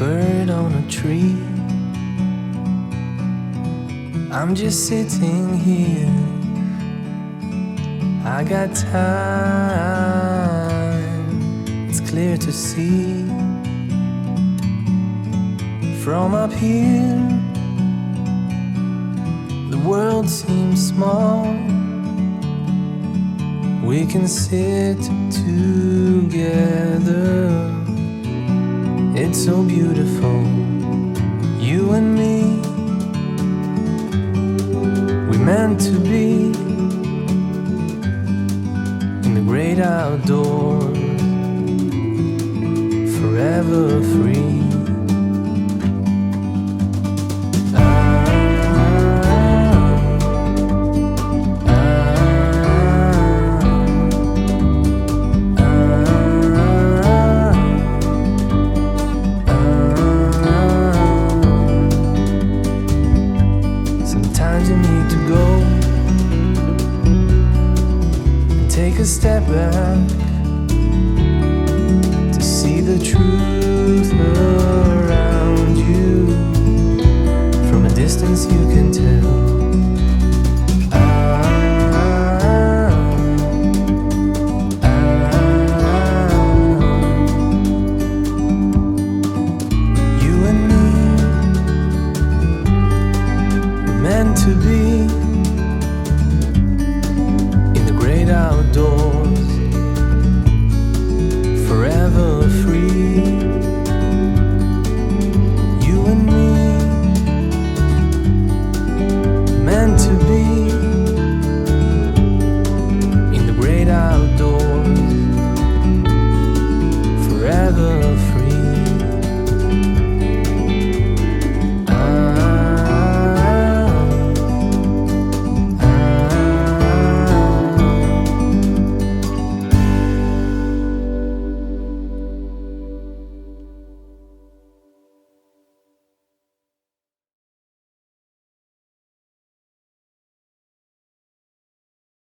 bird on a tree. I'm just sitting here, I got time, it's clear to see. From up here, the world seems small. We can sit together, it's so beautiful, you and me. We meant to be in the great outdoors, forever free. Sometimes you need to go and take a step back to see the truth around you. From a distance you can tell. You and me, we're meant to be